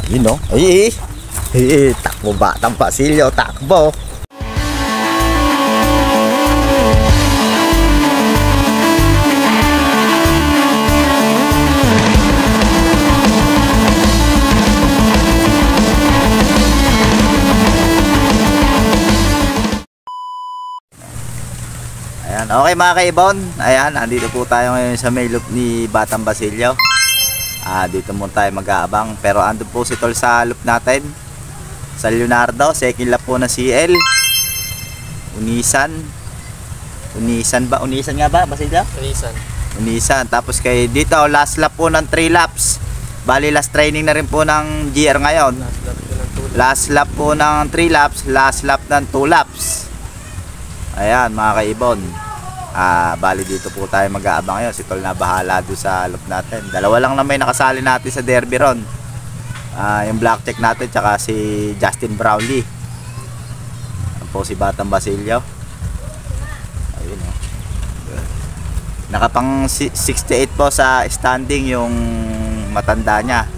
Yun no. Ay, takbo Batang Basilio, takbo. Ayan, okay mga kaibon. Ayan, andito po tayo ngayon sa may loop ni Batang Basilio. Dito muna tayo mag-aabang. Pero andun po si Tol sa loop natin, sa Leonardo, second lap po na CL. Unisan ba? Unisan nga ba, Basilio? Unisan. Tapos kay dito, last lap po ng 3 laps. Bali, last training na rin po ng GR ngayon. Last lap po ng 3 laps, last lap ng 2 laps. Ayan mga kaibon. Bali dito po tayo mag-aabang ngayon. Si Tol na bahala doon sa loop natin. Dalawa lang na may nakasali natin sa derby ron. Yung black check natin tsaka si Justin Brownlee. Yan po si Batang Basilio. Ayun o. Nakapang 68 po sa standing yung matanda niya,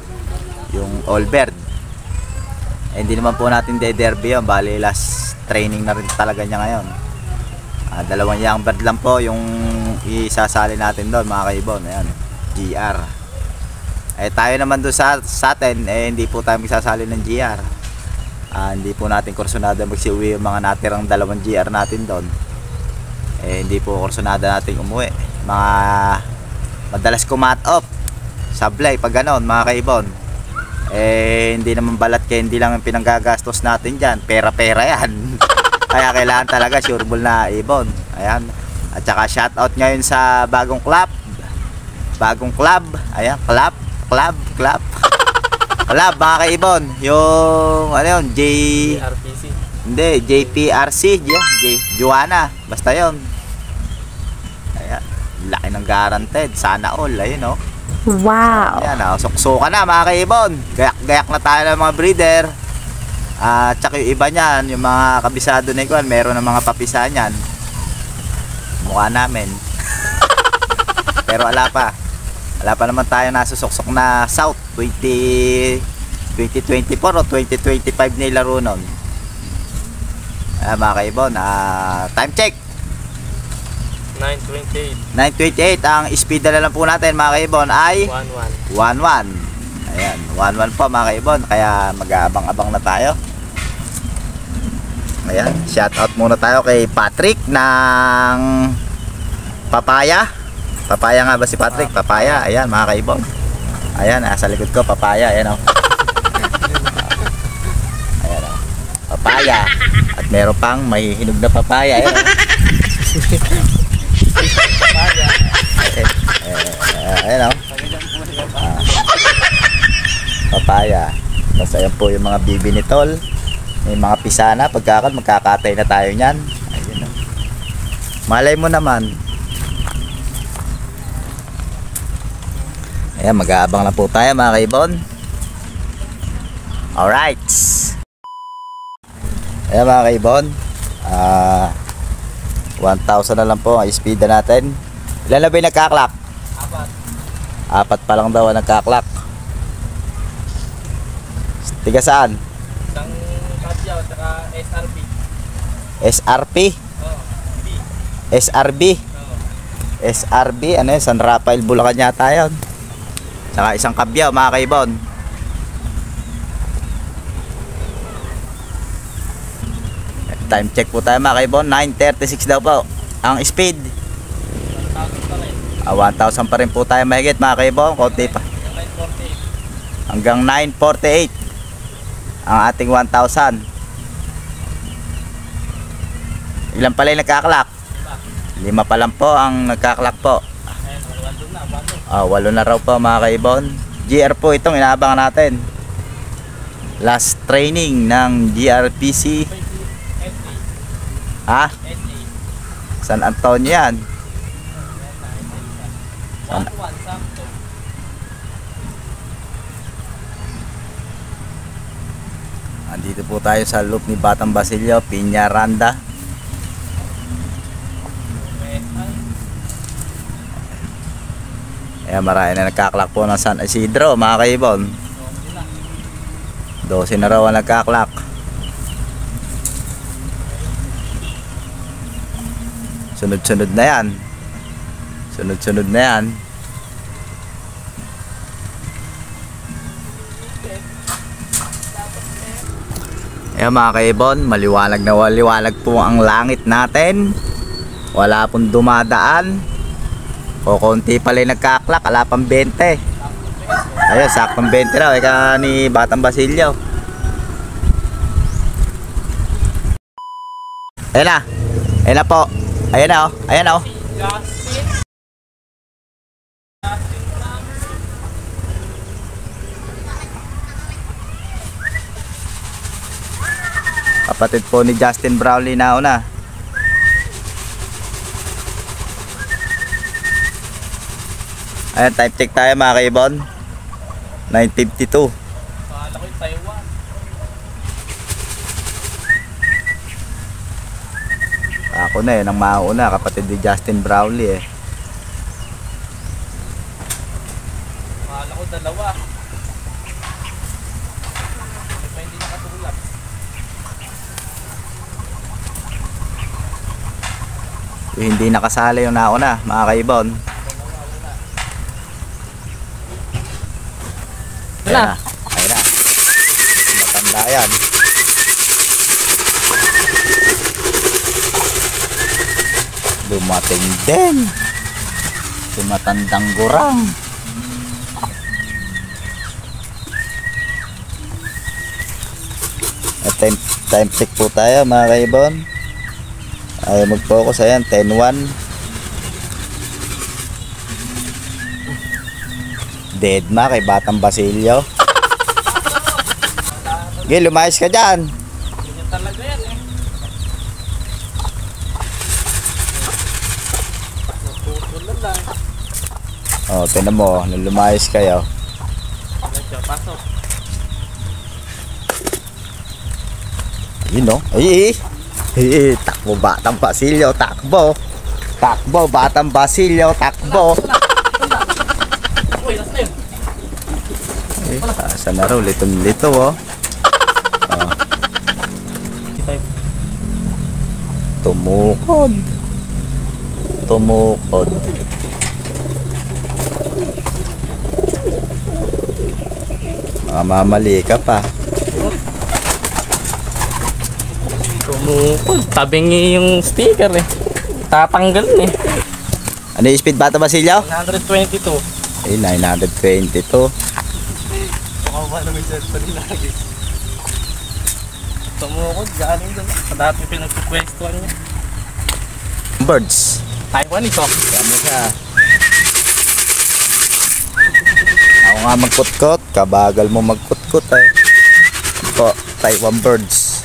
yung Allbird. Hindi naman po natin de-derby yun. Bali last training na rin talaga niya ngayon. Dalawang young bird lang po yung isasali natin doon mga kaibon. Ayan, GR. Tayo naman doon sa atin, hindi po tayo magsasali ng GR. Hindi po natin kursunada magsiuwi yung mga natirang dalawang GR natin doon. Hindi po kursunada natin umuwi. Mga madalas kumat off sablay pag ganon mga kaibon. Hindi naman balat kaya hindi lang yung pinanggagastos natin dyan. Pera-pera yan. Kaya kailangan talaga sureball na ibon. Ayan. At saka shoutout ngayon sa bagong club. Ayan, club mga kaibon. Yung ano yun, JPRC. Hindi, JPRC. Joanna. Basta yun. Ayan. Laki ng guaranteed. Sana all. Ayun o. Wow. Ayan o. Suksuka na mga kaibon. Gayak na tayo ng mga breeder. Tsaka yung iba niyan, yung mga kabisado na ikuan, meron ng mga papisa niyan. Mukha namin. Pero wala pa naman tayo nasusuksok na South 2024 o 2025 na ilaro nun. Mga kaibon, time check 9:28. Ang speed na lang po natin mga kaibon ay 11. Ayan, 11 po mga kaibon. Kaya mag-aabang-abang na tayo. Ayan, shout out muna tayo kay Patrick ng Papaya. Papaya nga ba si Patrick? Papaya, ayan mga kaibon. Ayan, sa likod ko Papaya, ayan o. Ayan o, Papaya. At meron pang may hinog na papaya, ayan o. Ayan o. Papaya. Tapos ayan po yung mga bibi ni Tol. May mga pisana. Pagkakal magkakatay na tayo nyan. Ayun o. Malay mo naman. Ayan, mag-aabang na po tayo mga kaibon. Alright. Ayan mga kaibon, 1,000 na lang po ang speed na natin. Ilan na ba yung nagkaklak? 4 pa lang daw ang nagkaklak. Tiga saan? Isang Kabyaw, saka SRP. SRP? Oh, B. SRB? Oh. SRB, ano yun? San Rafael, Bulacan yata yun. Saka isang Kabyaw mga kaibon. Time check po tayo mga kaibon. 9:36 daw po ang speed. 1,000 pa rin po tayo mahigit mga kaibon. Konti pa. Hanggang 9:48 ang ating 1,000. Ilan pala yung nagkaklak? 5 pa lang po ang nagkaklak po. 8 na raw po mga kaibon. GR po itong inaabangan natin. Last training ng GRPC. Ha? San Antonio yan. Andito po tayo sa loop ni Batang Basilio, Piñaranda. Ayan, marami na nagkaklak po ng San Isidro mga kaibon. 12 na raw ang nagkaklak. Sunod-sunod na yan. Sunod-sunod na yan. Ayan mga kaibon, maliwanag na maliwanag po ang langit natin. Wala pong dumadaan. Kukunti pala yung nagkaklak, ala pang 20. Ayun, saktong 20 raw, ika ni Batang Basilio. Ayan na. Ayan na po. Ayan na oh. Ayan na oh. Kapatid po ni Justin Brownlee na una. Ayan, time check tayo mga kaibon. 9:52. Akala ko yung Taiwan. Ako na ang mauna, kapatid ni Justin Brownlee eh. Akala ko dalawa. Hindi pa hindi nakatulak. Hindi nakasali yung nauna mga kaibon. Ayan na. Ayan na. Matanda yan. Dumating din. Si matandang gurang. At time check po tayo mga kaibon. Ayaw mag-focus. Ayan, 10:01. Deadma kay Batang Basilio. Gil, lumayas ka dyan. Ganyan talaga yan eh. Natutulan lang. Oh, tinan mo, nung lumayas kayo. Medyo, pasok. Yun o. Ay, takbo Batang Basilio, takbo. Takbo Batang Basilio, takbo. Uy, last na yun. Asa na raw, litong-lito oh. Oh. Tumukod. Tumukod. Mamali ka pa. Tumukod. Tabingi yung sticker eh. Tatanggal eh. Ano yung speed Batang Basilio? 122. Ay, 922. Baka ba naman dyan pa rin lagi. Tumukod, galing dyan. Dati pinagpupwestuhan niya. Birds. Taiwan ito. Kamo siya. Ako nga magkutkot. Kabagal mo magkutkot eh. Ito, Taiwan birds.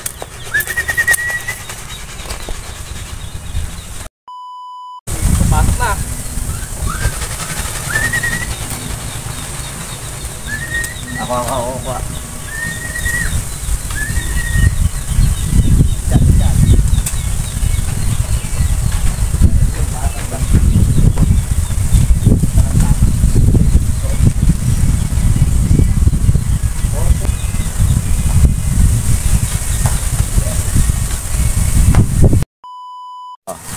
Pasok na. Ako.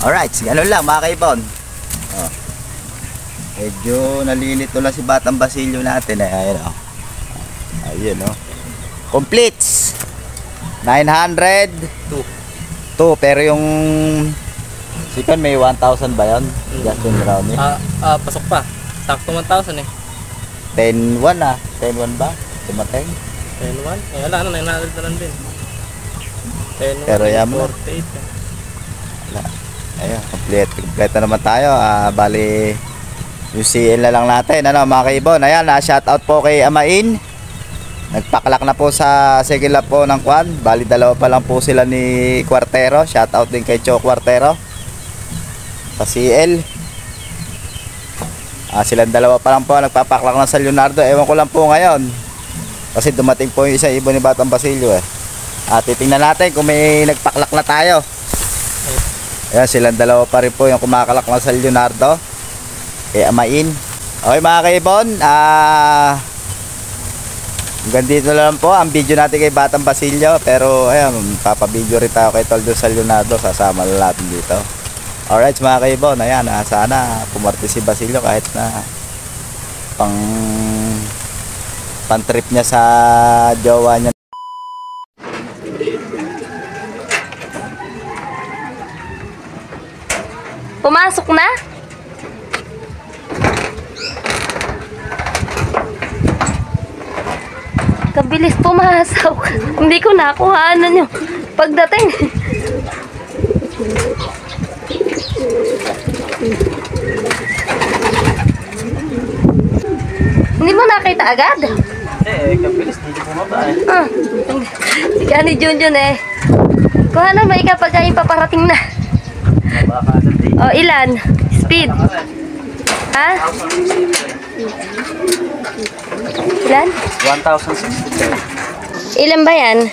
Alright, ganun lang mga kaibon. Oh. Medyo nalilito lang si Batang Basilio natin eh. Ayun oh. Ayun oh. Completes 902. Pero yung sikan may 1,000 ba yun? Justin Brownlee. Pasok pa. Sakto 1,000 eh. 10-1 ah. 10-1 ba? Dumating. 10-1? Eh wala na, 900 na lang din. 10-1. Pero yan mo. 48 eh. Wala. Ayun, complete na naman tayo. Bali yung CL na lang natin. Ano mga kaibon. Ayan, shoutout po kay Amain. Nagpaklak na po sa second lap po ng Kwan. Bali dalawa pa lang po sila ni Cuartero. Shoutout din kay Cho Cuartero sa CL. Silang dalawa pa lang po nagpapaklak na sa Leonardo. Ewan ko lang po ngayon kasi dumating po yung isang ibon ni Batang Basilio eh. Titingnan natin kung may nagpaklak na tayo. Ayan, silang dalawa pa rin po yung kumakalak na sa Leonardo kay Amain. Okay mga kaibon, Hanggang dito lang po ang video natin kay Batang Basilio. Pero ayan, papabideo rin tayo kay Toldo sa Leonardo. Sasama na natin dito. Alright mga kaibon, ayan, sana pumarte si Basilio kahit na pang trip niya sa jowa niya. Pumasok na? Kabilis pumasok. Hindi ko nakuhaanan yung pagdating. Hindi mo nakita agad? Kabilis dito bumaba eh. Ika ni Junjun eh. Kuha na may kapag kayo paparating na. Baka na din. O ilan? Speed? Ha? Ilan? 1,063. Ilan ba yan?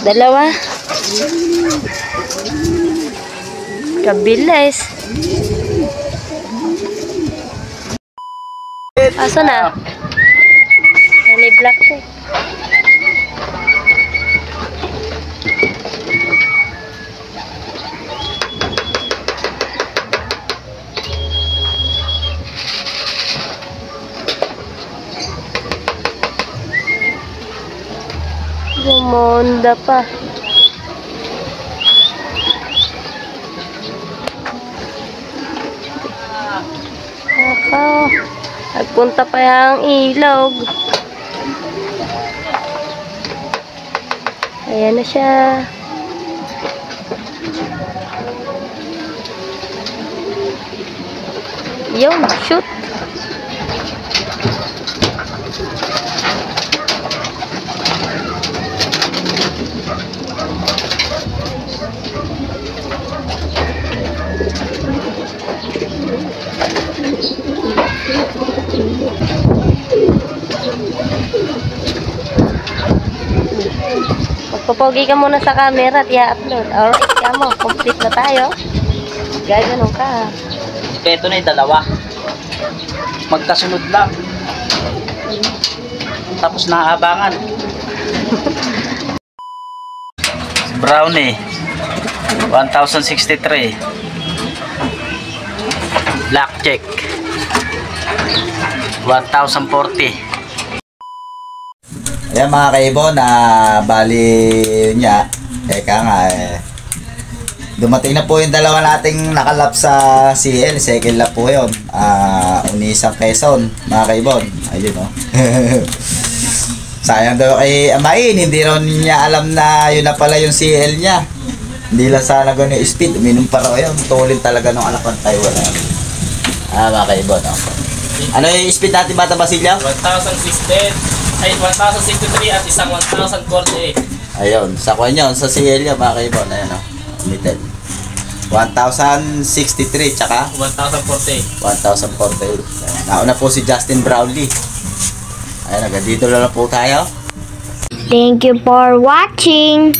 Dalawa? Kabilis. Aso na? May black check. Gumonda pa. Nakaw. Nagpunta pa yung ilog. Ayan na siya. Yun, shoot. Magpapogi ka muna sa camera at i-upload. Alright, kamo. Complete na tayo. Gaganon ka. Ito na yung dalawa. Magkasunod lang. Tapos naabangan. Brownie. 1,063. Blackjack. 1,040. Ayan mga kaibon, bali niya, eka nga dumating na po yung dalawa nating nakalap sa CL, second lap po yun, Unisang Quezon mga kaibon, ayun o. Sayang daw kay Amain, hindi raw niya alam na yun na pala yung CL niya. Hindi lang sana gano'n yung speed, uminom pa raw yun, tulin talaga nung anak ng Taiwan. Mga kaibon o. Ano yung speed natin Batang Basilio? 1,060. Ay, 1,063 at isang 1,048. Ayun, sa kanya, sa CL niya, mga kaibon, ayun o, umitin. 1,063, tsaka 1,048. 1,048. Nauna po si Justin Brownlee. Ayun, hanggang dito lang po tayo. Thank you for watching.